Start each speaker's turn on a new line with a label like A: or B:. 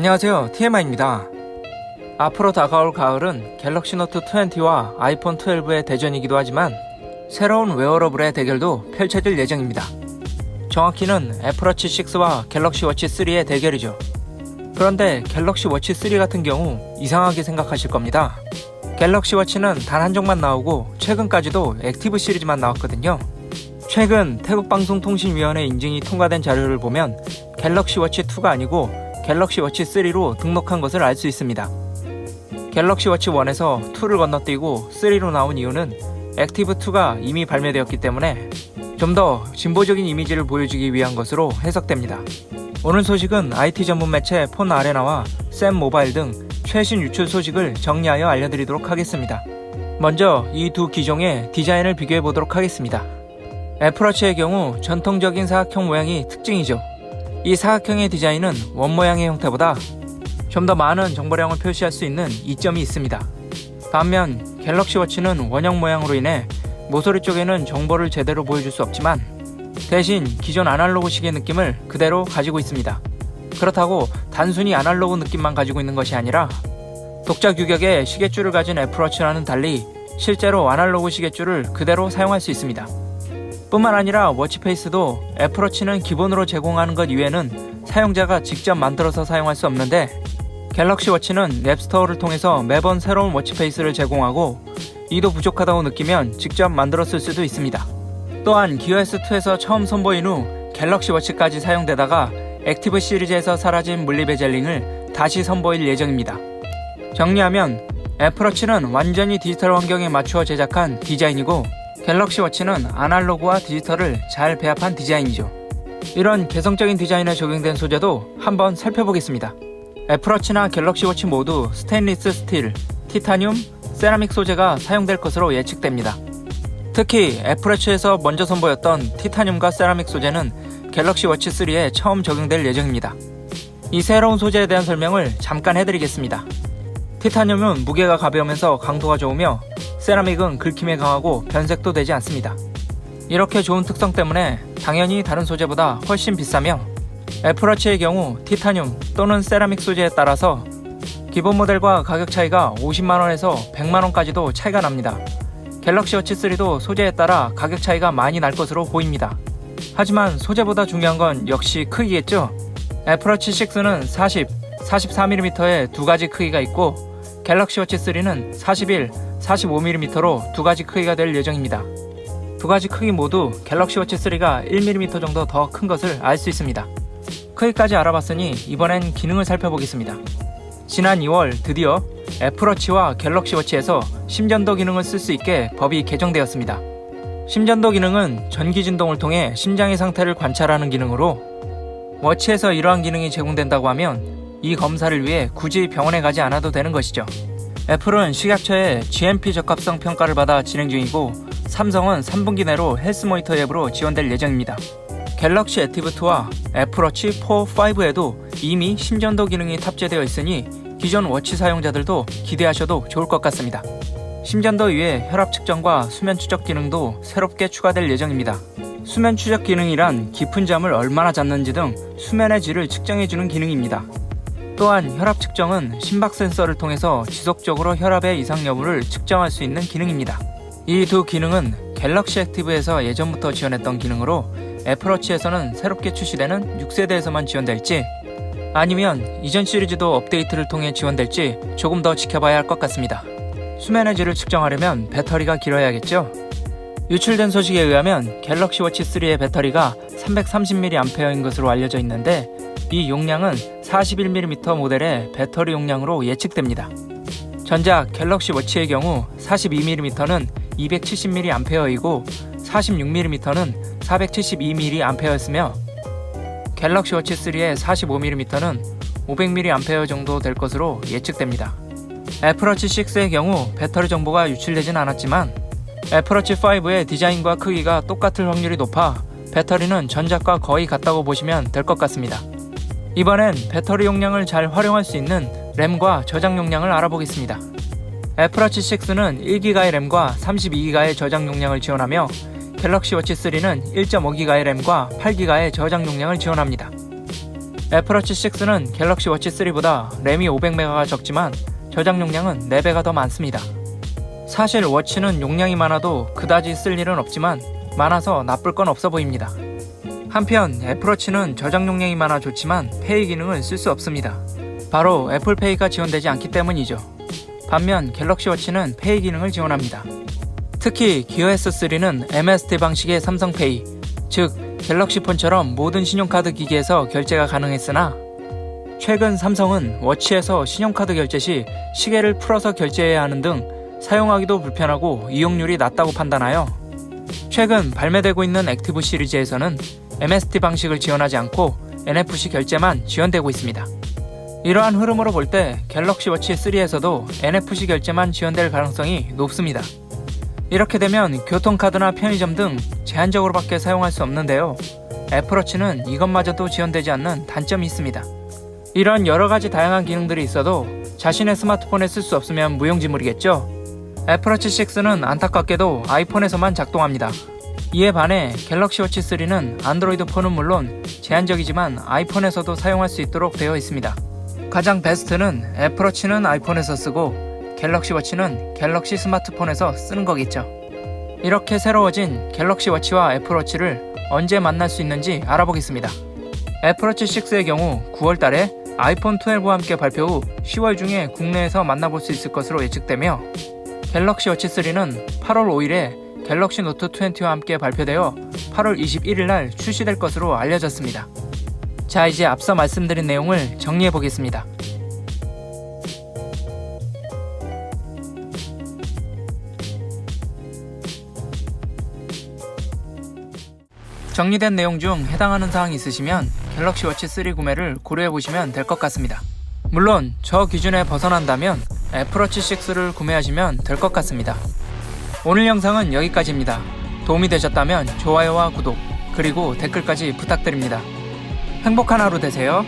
A: 안녕하세요, TMI입니다. 앞으로 다가올 가을은 갤럭시 노트 20와 아이폰 12의 대전이기도 하지만 새로운 웨어러블의 대결도 펼쳐질 예정입니다. 정확히는 애플워치 6와 갤럭시 워치 3의 대결이죠. 그런데 갤럭시 워치 3 같은 경우 이상하게 생각하실 겁니다. 갤럭시 워치는 단 한 종만 나오고 최근까지도 액티브 시리즈만 나왔거든요. 최근 태국방송통신위원회 인증이 통과된 자료를 보면 갤럭시 워치 2가 아니고 갤럭시 워치 3로 등록한 것을 알 수 있습니다. 갤럭시 워치 1에서 2를 건너뛰고 3로 나온 이유는 액티브 2가 이미 발매되었기 때문에 좀 더 진보적인 이미지를 보여주기 위한 것으로 해석됩니다. 오늘 소식은 IT 전문 매체 폰 아레나와 샘 모바일 등 최신 유출 소식을 정리하여 알려드리도록 하겠습니다. 먼저 이 두 기종의 디자인을 비교해 보도록 하겠습니다. 애플워치의 경우 전통적인 사각형 모양이 특징이죠. 이 사각형의 디자인은 원 모양의 형태보다 좀 더 많은 정보량을 표시할 수 있는 이점이 있습니다. 반면 갤럭시 워치는 원형 모양으로 인해 모서리 쪽에는 정보를 제대로 보여줄 수 없지만 대신 기존 아날로그 시계 느낌을 그대로 가지고 있습니다. 그렇다고 단순히 아날로그 느낌만 가지고 있는 것이 아니라 독자 규격의 시계줄을 가진 애플워치와는 달리 실제로 아날로그 시계줄을 그대로 사용할 수 있습니다. 뿐만 아니라 워치페이스도 애플워치는 기본으로 제공하는 것 이외에는 사용자가 직접 만들어서 사용할 수 없는데 갤럭시 워치는 앱스토어를 통해서 매번 새로운 워치페이스를 제공하고 이도 부족하다고 느끼면 직접 만들어 쓸 수도 있습니다. 또한 기어S2에서 처음 선보인 후 갤럭시 워치까지 사용되다가 액티브 시리즈에서 사라진 물리 베젤링을 다시 선보일 예정입니다. 정리하면 애플워치는 완전히 디지털 환경에 맞추어 제작한 디자인이고 갤럭시 워치는 아날로그와 디지털을 잘 배합한 디자인이죠. 이런 개성적인 디자인에 적용된 소재도 한번 살펴보겠습니다. 애플워치나 갤럭시 워치 모두 스테인리스 스틸, 티타늄, 세라믹 소재가 사용될 것으로 예측됩니다. 특히 애플워치에서 먼저 선보였던 티타늄과 세라믹 소재는 갤럭시 워치 3에 처음 적용될 예정입니다. 이 새로운 소재에 대한 설명을 잠깐 해드리겠습니다. 티타늄은 무게가 가벼우면서 강도가 좋으며 세라믹은 긁힘에 강하고 변색도 되지 않습니다. 이렇게 좋은 특성 때문에 당연히 다른 소재보다 훨씬 비싸며 애플워치의 경우 티타늄 또는 세라믹 소재에 따라서 기본 모델과 가격 차이가 50만원에서 100만원까지도 차이가 납니다. 갤럭시 워치 3도 소재에 따라 가격 차이가 많이 날 것으로 보입니다. 하지만 소재보다 중요한 건 역시 크기겠죠? 애플워치 6는 40, 43mm의 두 가지 크기가 있고 갤럭시 워치 3는 41, 45mm로 두 가지 크기가 될 예정입니다. 두 가지 크기 모두 갤럭시 워치 3가 1mm 정도 더 큰 것을 알 수 있습니다. 크기까지 알아봤으니 이번엔 기능을 살펴보겠습니다. 지난 2월 드디어 애플워치와 갤럭시 워치에서 심전도 기능을 쓸 수 있게 법이 개정되었습니다. 심전도 기능은 전기 진동을 통해 심장의 상태를 관찰하는 기능으로 워치에서 이러한 기능이 제공된다고 하면 이 검사를 위해 굳이 병원에 가지 않아도 되는 것이죠. 애플은 식약처의 GMP 적합성 평가를 받아 진행 중이고 삼성은 3분기 내로 헬스 모니터 앱으로 지원될 예정입니다. 갤럭시 액티브2와 애플워치 4, 5에도 이미 심전도 기능이 탑재되어 있으니 기존 워치 사용자들도 기대하셔도 좋을 것 같습니다. 심전도 이외에 혈압 측정과 수면 추적 기능도 새롭게 추가될 예정입니다. 수면 추적 기능이란 깊은 잠을 얼마나 잤는지 등 수면의 질을 측정해주는 기능입니다. 또한 혈압 측정은 심박 센서를 통해서 지속적으로 혈압의 이상 여부를 측정할 수 있는 기능입니다. 이 두 기능은 갤럭시 액티브에서 예전부터 지원했던 기능으로 애플워치에서는 새롭게 출시되는 6세대에서만 지원될지 아니면 이전 시리즈도 업데이트를 통해 지원될지 조금 더 지켜봐야 할 것 같습니다. 수면의 질을 측정하려면 배터리가 길어야겠죠? 유출된 소식에 의하면 갤럭시 워치 3의 배터리가 330mAh인 것으로 알려져 있는데 이 용량은 41mm 모델의 배터리 용량으로 예측됩니다. 전작 갤럭시 워치의 경우 42mm는 270mAh이고 46mm는 472mAh였으며 갤럭시 워치 3의 45mm는 500mAh 정도 될 것으로 예측됩니다. 애플워치 6의 경우 배터리 정보가 유출되진 않았지만 애플워치 5의 디자인과 크기가 똑같을 확률이 높아 배터리는 전작과 거의 같다고 보시면 될 것 같습니다. 이번엔 배터리 용량을 잘 활용할 수 있는 램과 저장 용량을 알아보겠습니다. 애플워치 6는 1GB의 램과 32GB의 저장 용량을 지원하며 갤럭시 워치 3는 1.5GB의 램과 8GB의 저장 용량을 지원합니다. 애플워치 6는 갤럭시 워치 3보다 램이 500메가가 적지만 저장 용량은 4배가 더 많습니다. 사실 워치는 용량이 많아도 그다지 쓸 일은 없지만 많아서 나쁠 건 없어 보입니다. 한편 애플워치는 저장 용량이 많아 좋지만 페이 기능을 쓸 수 없습니다. 바로 애플페이가 지원되지 않기 때문이죠. 반면 갤럭시 워치는 페이 기능을 지원합니다. 특히 기어 S3는 MST 방식의 삼성페이, 즉 갤럭시 폰처럼 모든 신용카드 기기에서 결제가 가능했으나 최근 삼성은 워치에서 신용카드 결제 시 시계를 풀어서 결제해야 하는 등 사용하기도 불편하고 이용률이 낮다고 판단하여 최근 발매되고 있는 액티브 시리즈에서는 MST 방식을 지원하지 않고 NFC 결제만 지원되고 있습니다. 이러한 흐름으로 볼 때 갤럭시 워치 3에서도 NFC 결제만 지원될 가능성이 높습니다. 이렇게 되면 교통카드나 편의점 등 제한적으로밖에 사용할 수 없는데요. 애플워치는 이것마저도 지원되지 않는 단점이 있습니다. 이런 여러가지 다양한 기능들이 있어도 자신의 스마트폰에 쓸 수 없으면 무용지물이겠죠. 애플워치 6는 안타깝게도 아이폰에서만 작동합니다. 이에 반해 갤럭시 워치 3는 안드로이드 폰은 물론 제한적이지만 아이폰에서도 사용할 수 있도록 되어 있습니다. 가장 베스트는 애플워치는 아이폰에서 쓰고 갤럭시 워치는 갤럭시 스마트폰에서 쓰는 거겠죠. 이렇게 새로워진 갤럭시 워치와 애플워치를 언제 만날 수 있는지 알아보겠습니다. 애플워치 6의 경우 9월 달에 아이폰 12와 함께 발표 후 10월 중에 국내에서 만나볼 수 있을 것으로 예측되며 갤럭시 워치 3는 8월 5일에 갤럭시 노트 20와 함께 발표되어 8월 21일 날 출시될 것으로 알려졌습니다. 자, 이제 앞서 말씀드린 내용을 정리해 보겠습니다. 정리된 내용 중 해당하는 사항이 있으시면 갤럭시 워치 3 구매를 고려해 보시면 될 것 같습니다. 물론 저 기준에 벗어난다면 애플워치 6를 구매하시면 될 것 같습니다. 오늘 영상은 여기까지입니다. 도움이 되셨다면 좋아요와 구독, 그리고 댓글까지 부탁드립니다. 행복한 하루 되세요.